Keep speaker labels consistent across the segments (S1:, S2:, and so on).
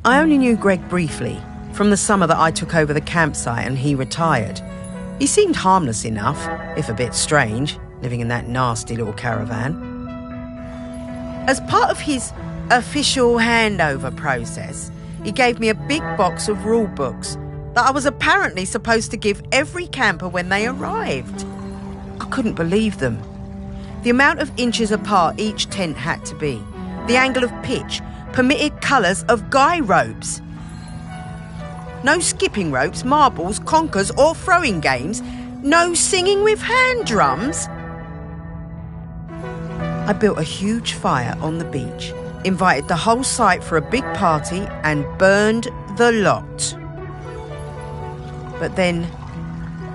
S1: I only knew Greg briefly, from the summer that I took over the campsite and he retired. He seemed harmless enough, if a bit strange, living in that nasty little caravan. As part of his official handover process, he gave me a big box of rule books that I was apparently supposed to give every camper when they arrived. I couldn't believe them. The amount of inches apart each tent had to be, the angle of pitch, permitted colours of guy ropes. No skipping ropes, marbles, conkers or throwing games. No singing with hand drums. I built a huge fire on the beach, invited the whole site for a big party and burned the lot. But then,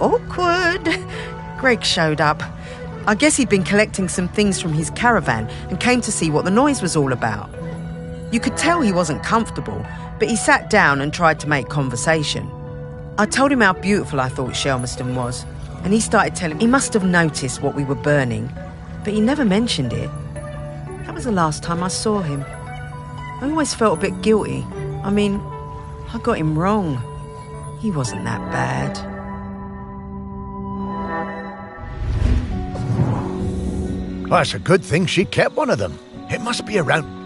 S1: awkward, Greg showed up. I guess he'd been collecting some things from his caravan and came to see what the noise was all about. You could tell he wasn't comfortable, but he sat down and tried to make conversation. I told him how beautiful I thought Shelmerston was, and he started telling me he must have noticed what we were burning, but he never mentioned it. That was the last time I saw him. I always felt a bit guilty. I mean, I got him wrong. He wasn't that bad.
S2: Well, it's a good thing she kept one of them. It must be around...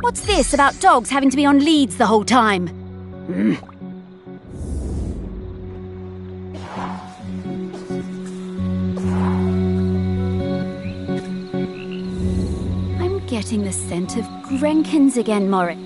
S3: What's this about dogs having to be on leads the whole time? I'm getting the scent of Grenkins again, Morris.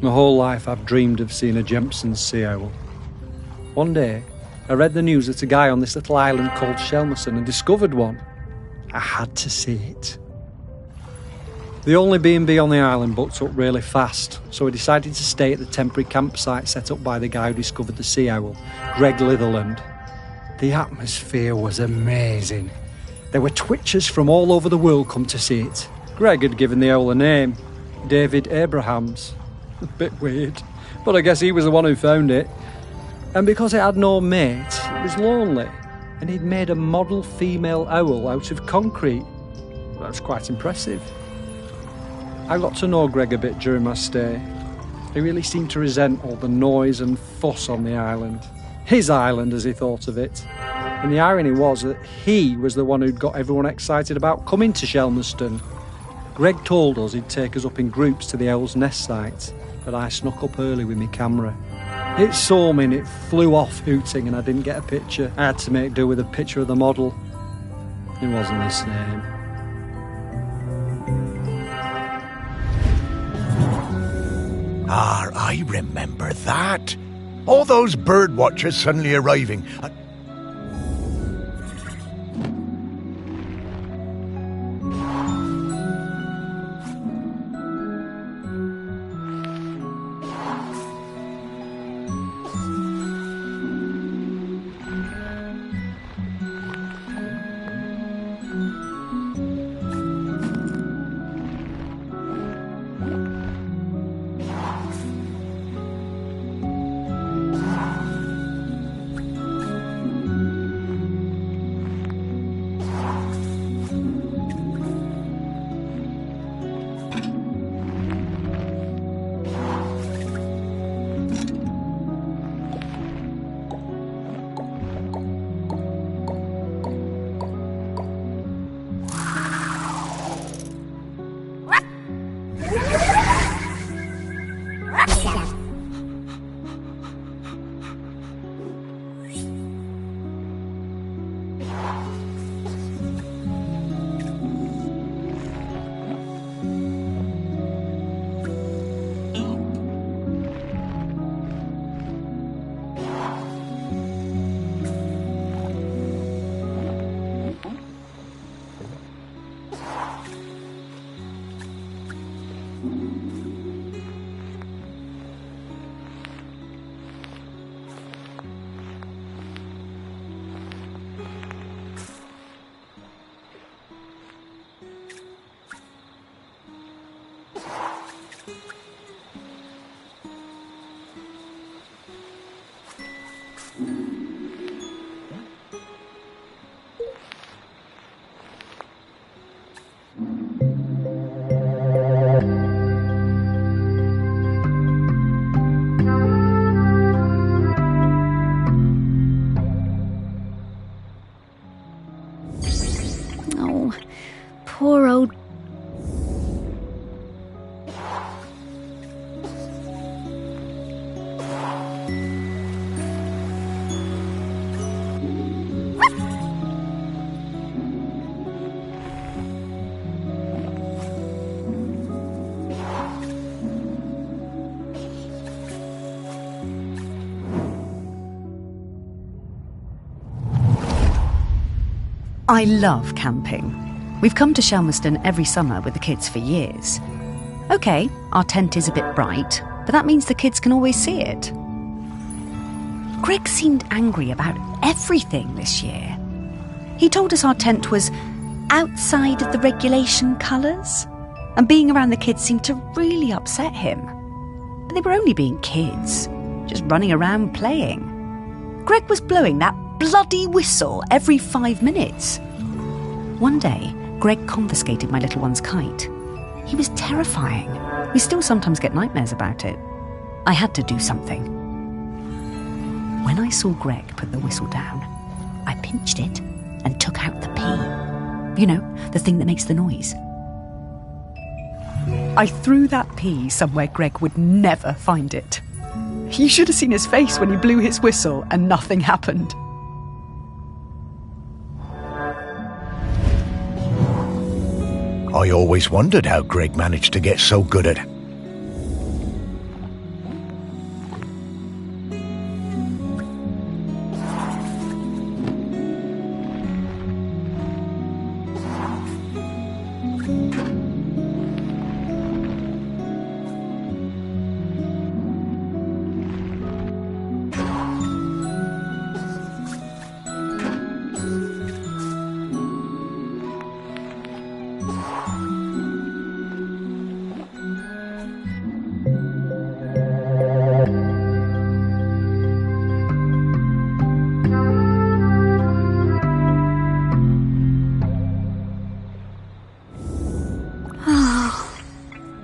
S4: My whole life I've dreamed of seeing a Jempson's sea owl. One day, I read the news that a guy on this little island called Shelmerson had discovered one. I had to see it. The only B&B on the island booked up really fast, so I decided to stay at the temporary campsite set up by the guy who discovered the sea owl, Greg Litherland. The atmosphere was amazing. There were twitchers from all over the world come to see it. Greg had given the owl a name, David Abrahams. A bit weird, but I guess he was the one who found it. And because it had no mate, it was lonely, and he'd made a model female owl out of concrete. That's quite impressive. I got to know Greg a bit during my stay. He really seemed to resent all the noise and fuss on the island. His island, as he thought of it. And the irony was that he was the one who'd got everyone excited about coming to Shelmerston. Greg told us he'd take us up in groups to the owl's nest site, but I snuck up early with my camera. It saw me and it flew off hooting, and I didn't get a picture. I had to make do with a picture of the model. It wasn't the same.
S2: I remember that. All those bird watchers suddenly arriving.
S3: Poor old...
S5: I love camping. We've come to Shelmerston every summer with the kids for years. OK, our tent is a bit bright, but that means the kids can always see it. Greg seemed angry about everything this year. He told us our tent was outside of the regulation colours, and being around the kids seemed to really upset him. But they were only being kids, just running around playing. Greg was blowing that bloody whistle every 5 minutes. One day, Greg confiscated my little one's kite. He was terrifying. We still sometimes get nightmares about it. I had to do something. When I saw Greg put the whistle down, I pinched it and took out the pea. You know, the thing that makes the noise. I threw that pea somewhere Greg would never find it. You should have seen his face when he blew his whistle and nothing happened.
S2: I always wondered how Greg managed to get so good at it.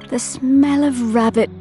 S3: The smell of rabbit.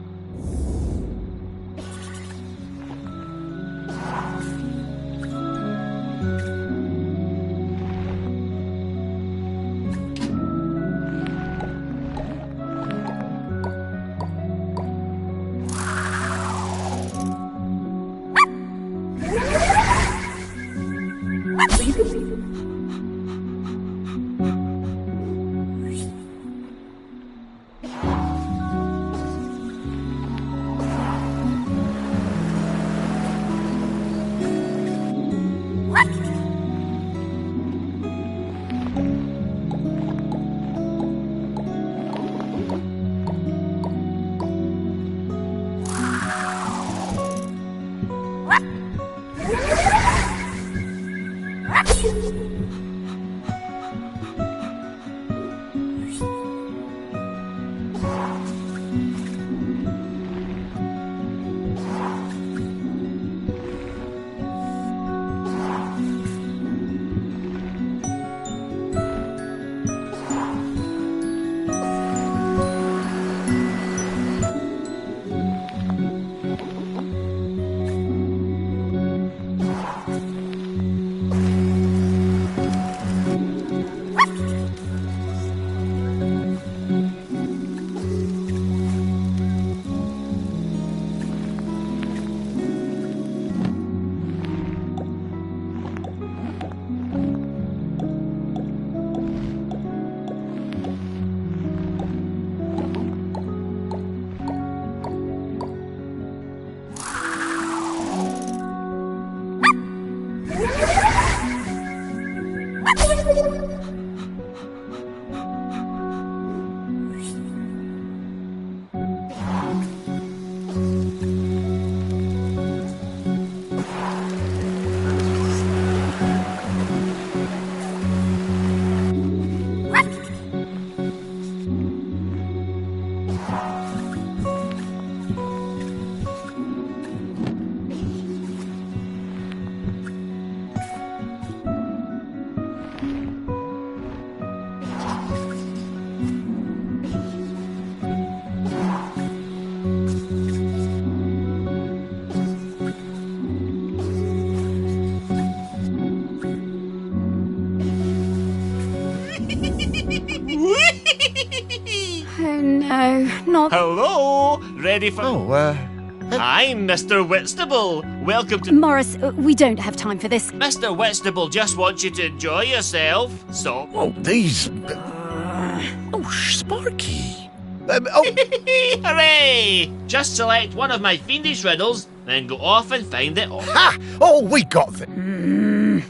S3: Oh no, not...
S6: Hello! Ready for... I'm Mr. Whitstable. Welcome to...
S3: Morris, we don't have time for this.
S6: Mr. Whitstable just wants you to enjoy yourself. So...
S2: Oh, these... Sparky.
S6: Hooray! Just select one of my fiendish riddles, then go off and find it all.
S2: Ha! Oh, we got them.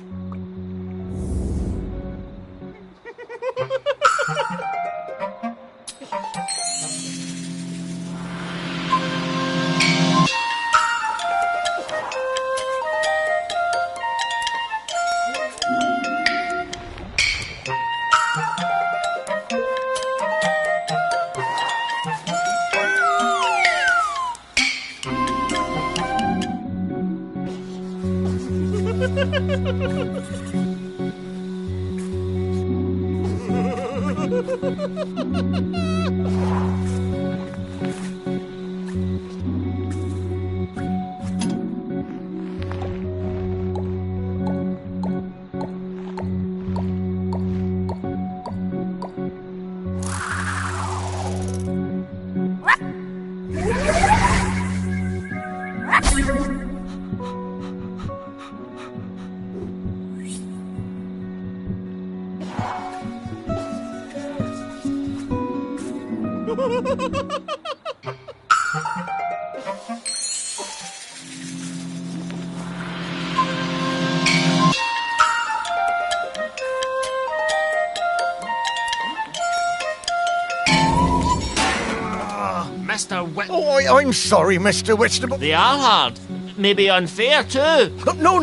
S6: Mr. Whit...
S2: Oh, I'm sorry, Mr. Whitstable.
S6: They are hard. Maybe unfair, too.
S2: No,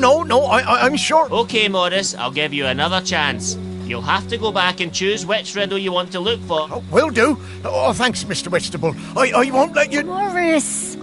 S2: I'm sure...
S6: OK, Morris, I'll give you another chance. You'll have to go back and choose which riddle you want to look for.
S2: Oh, will do. Oh, thanks, Mr. Whitstable. I won't let you...
S3: Morris!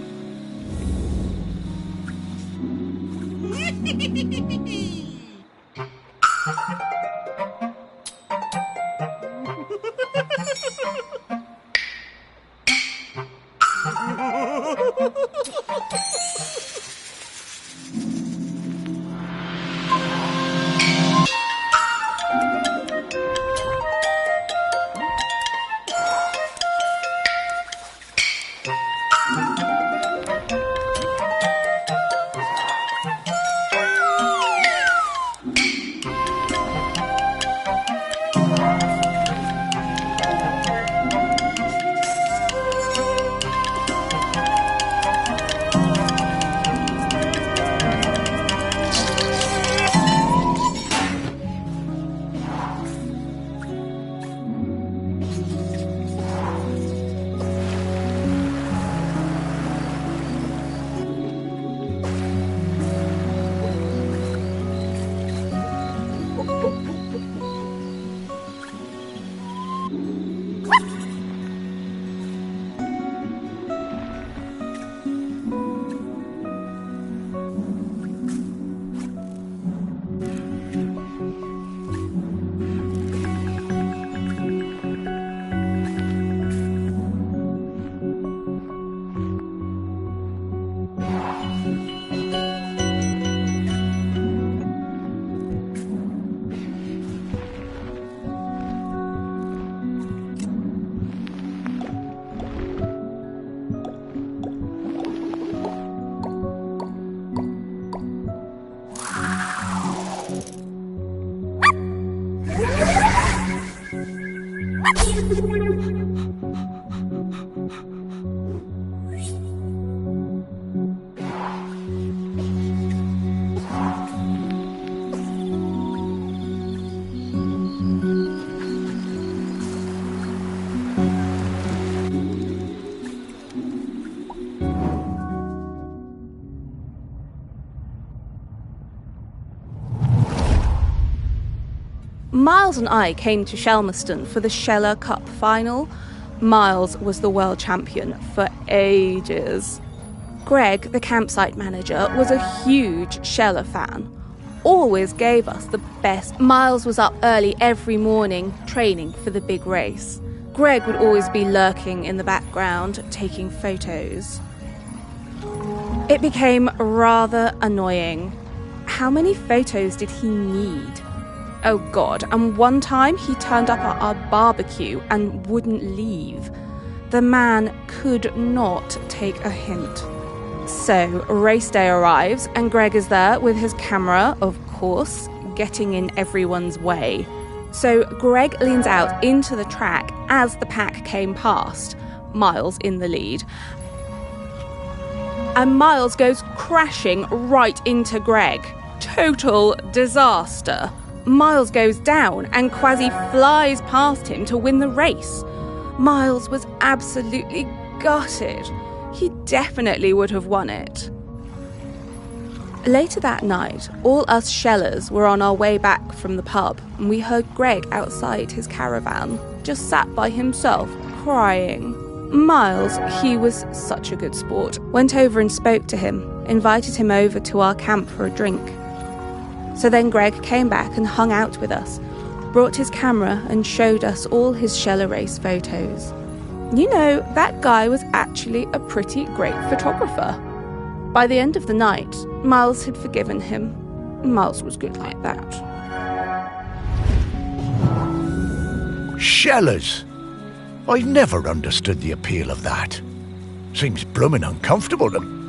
S7: Miles and I came to Shelmerston for the Sheller Cup final. Miles was the world champion for ages. Greg, the campsite manager, was a huge Sheller fan. Always gave us the best. Miles was up early every morning, training for the big race. Greg would always be lurking in the background, taking photos. It became rather annoying. How many photos did he need? Oh God, and one time he turned up at our barbecue and wouldn't leave. The man could not take a hint. So, race day arrives and Greg is there with his camera, of course, getting in everyone's way. So Greg leans out into the track as the pack came past, Miles in the lead. And Miles goes crashing right into Greg. Total disaster. Miles goes down and Kwasi flies past him to win the race. Miles was absolutely gutted. He definitely would have won it. Later that night, all us Shellers were on our way back from the pub and we heard Greg outside his caravan, just sat by himself, crying. Miles, he was such a good sport, went over and spoke to him, invited him over to our camp for a drink. So then Greg came back and hung out with us, brought his camera and showed us all his Sheller race photos. You know, that guy was actually a pretty great photographer. By the end of the night, Miles had forgiven him. Miles was good like that.
S2: Shellers! I never understood the appeal of that. Seems bloomin' uncomfortable to...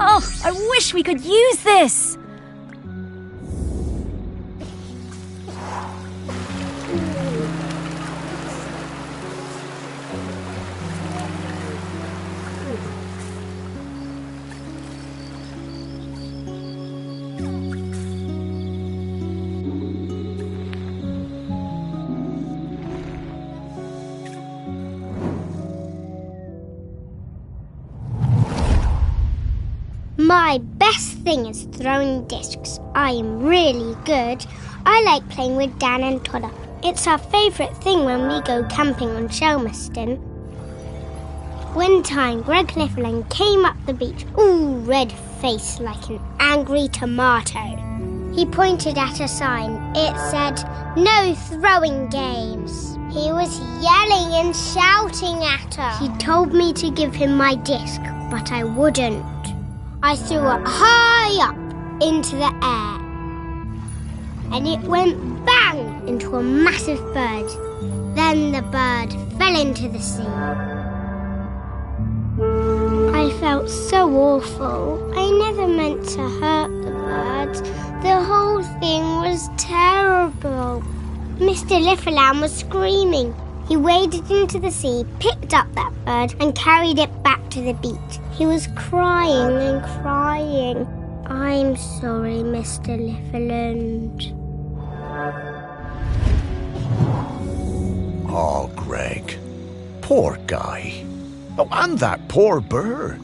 S3: Oh, I wish we could use this!
S8: My best thing is throwing discs. I am really good. I like playing with Dan and Todder. It's our favourite thing when we go camping on Shelmerston. One time, Greg Niflheim came up the beach, all red-faced like an angry tomato. He pointed at a sign. It said, "No throwing games." He was yelling and shouting at us. He told me to give him my disc, but I wouldn't. I threw it high up into the air, and it went bang into a massive bird. Then the bird fell into the sea. I felt so awful. I never meant to hurt the birds. The whole thing was terrible. Mr. Niflheim was screaming. He waded into the sea, picked up that bird, and carried it back to the beach. He was crying and crying. I'm sorry, Mr. Niflheim.
S2: Oh, Greg. Poor guy. Oh, and that poor bird.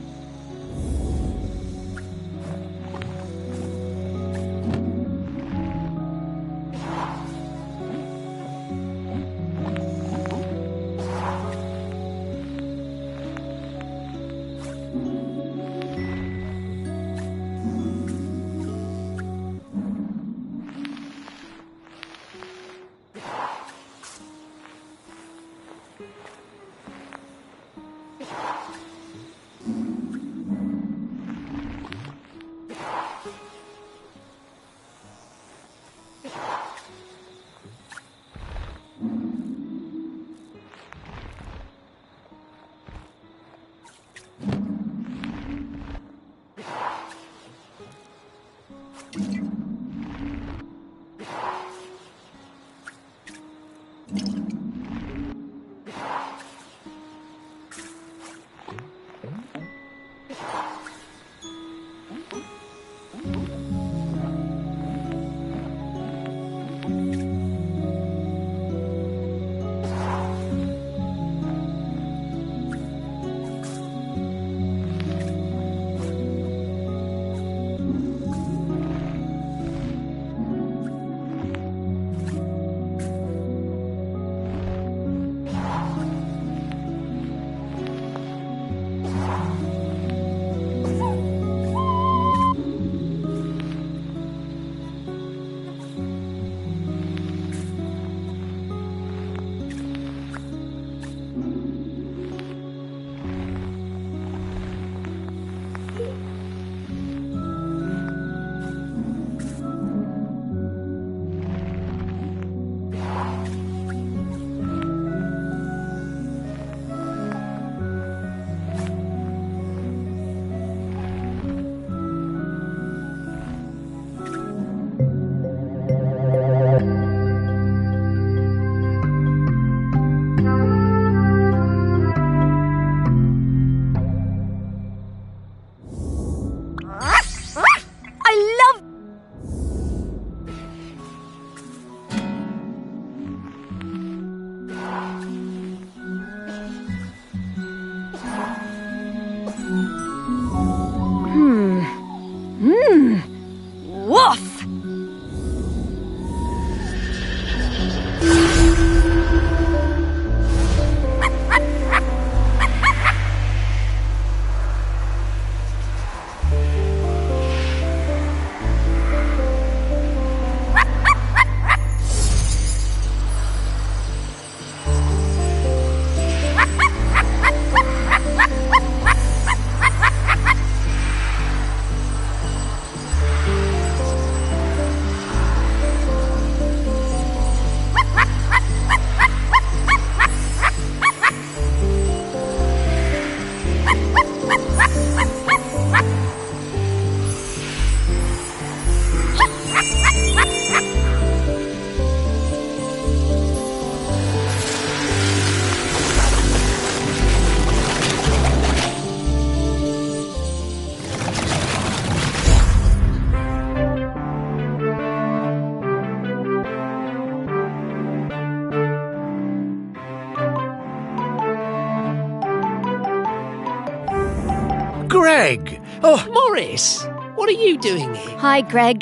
S2: Greg! Oh,
S9: Morris, what are you doing here?
S3: Hi, Greg.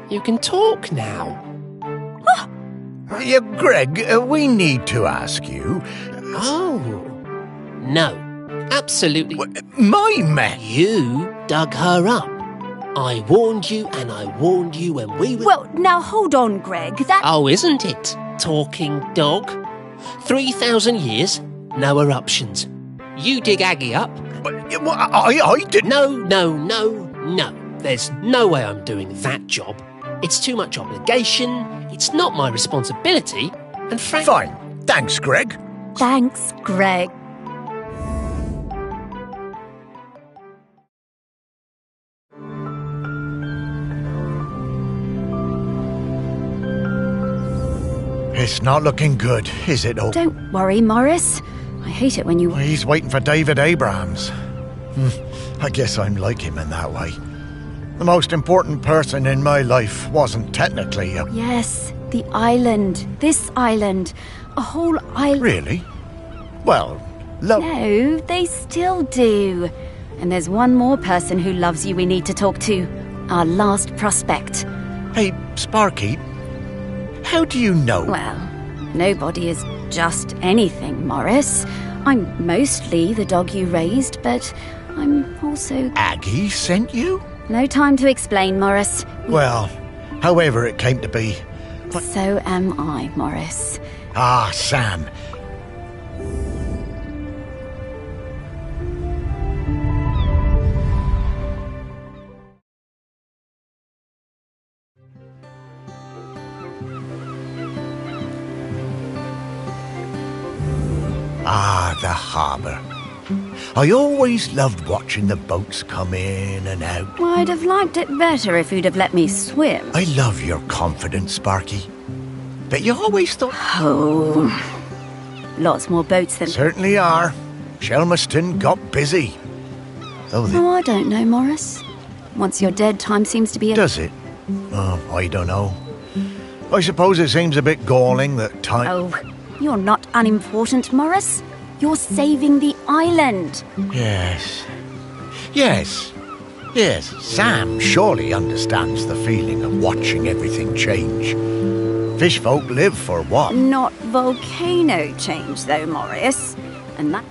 S9: You can talk now.
S2: yeah, Greg, we need to ask you.
S9: Oh. No, absolutely.
S2: My mate!
S9: You dug her up. I warned you and I warned you when we were...
S3: Well, now hold on, Greg. That...
S9: Oh, isn't it? Talking dog. 3,000 years, no eruptions. You dig Aggie up.
S2: But, I didn't...
S9: No. There's no way I'm doing that job. It's too much obligation, it's not my responsibility, and frankly...
S2: Fine. Thanks, Greg.
S3: Thanks, Greg.
S2: It's not looking good, is it, Oak?
S3: Don't worry, Morris. I hate it when you...
S2: He's waiting for David Abrahams. I guess I'm like him in that way. The most important person in my life wasn't technically a...
S3: Yes, the island. This island. A whole island.
S2: Really? Well, love...
S3: No, they still do. And there's one more person who loves you we need to talk to. Our last prospect.
S2: Hey, Sparky, how do you know?
S3: Well, nobody is just anything, Morris. I'm mostly the dog you raised, but I'm also...
S2: Aggie sent you?
S3: No time to explain, Morris.
S2: Well, however it came to be.
S3: So am I, Morris.
S2: Ah, Sam. Ah, the harbour. I always loved watching the boats come in and out.
S3: I'd have liked it better if you'd have let me swim.
S2: I love your confidence, Sparky. But you always thought...
S3: Oh, lots more boats than...
S2: Certainly are. Shelmerston got busy. Though
S3: Oh, I don't know, Morris. Once you're dead, time seems to be...
S2: Does it? Oh, I don't know. I suppose it seems a bit galling that time...
S3: Oh, you're not unimportant, Morris. You're saving the island.
S2: Yes. Sam surely understands the feeling of watching everything change. Fish folk live for what?
S3: Not volcano change, though, Morris. And that...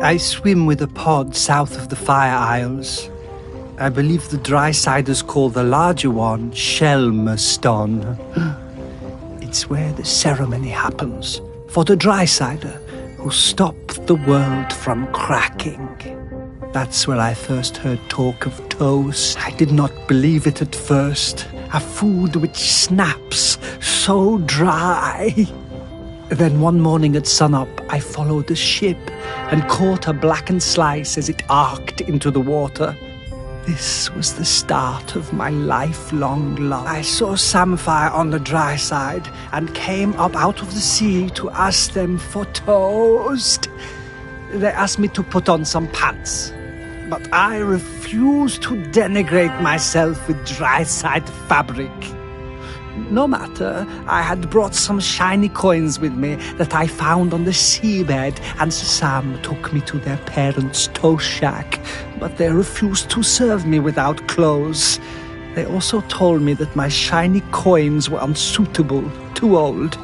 S4: I swim with a pod south of the Fire Isles. I believe the Drysiders call the larger one Shelmerston. It's where the ceremony happens for the Drysider who stopped the world from cracking. That's where I first heard talk of toast. I did not believe it at first. A food which snaps so dry. Then one morning at sunup, I followed the ship and caught a blackened slice as it arced into the water. This was the start of my lifelong love. I saw Samphire on the dry side and came up out of the sea to ask them for toast. They asked me to put on some pants, but I refused to denigrate myself with dry-side fabric. No matter, I had brought some shiny coins with me that I found on the seabed, and Sam took me to their parents' toast shack. but they refused to serve me without clothes. They also told me that my shiny coins were unsuitable, too old.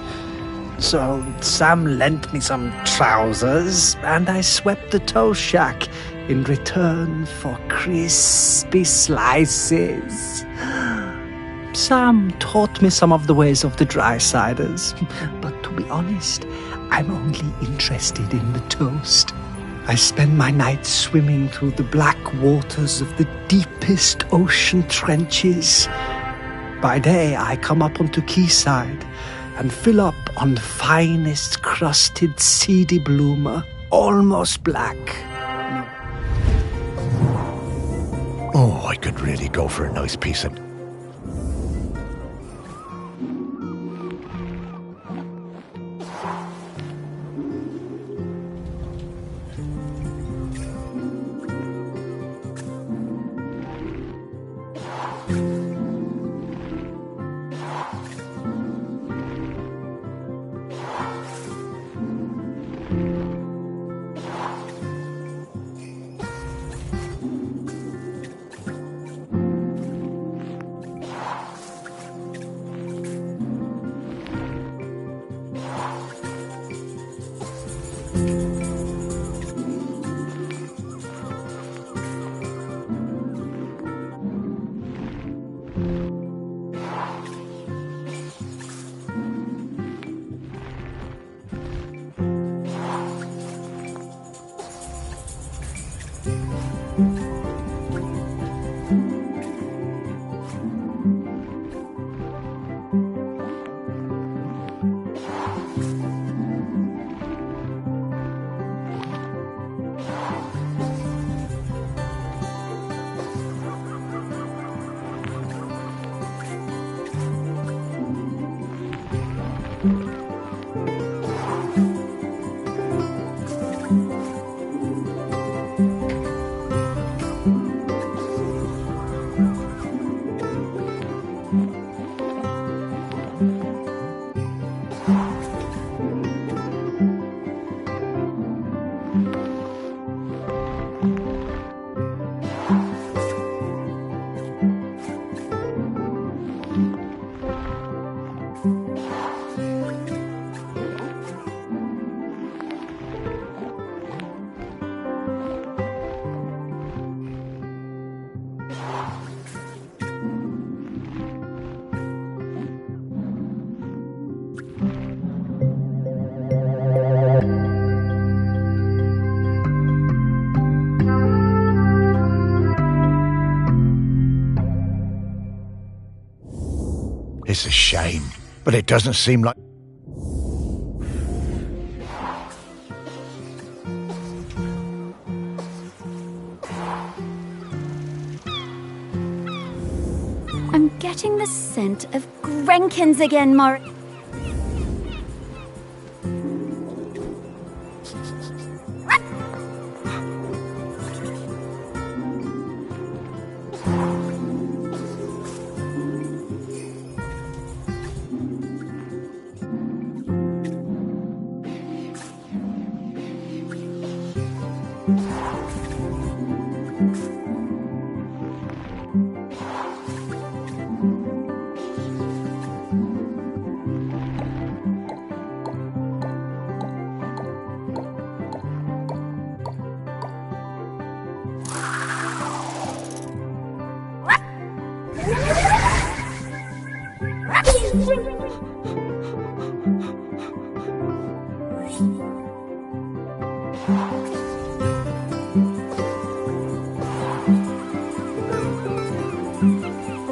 S4: So Sam lent me some trousers, and I swept the tow shack in return for crispy slices. Sam taught me some of the ways of the dry-siders, but to be honest, I'm only interested in the toast. I spend my nights swimming through the black waters of the deepest ocean trenches. By day, I come up onto quayside and fill up on the finest crusted seedy bloomer, almost black.
S2: Oh, I could really go for a nice piece of... It's a shame, but it doesn't seem like...
S3: I'm getting the scent of Grenkins again, Morris.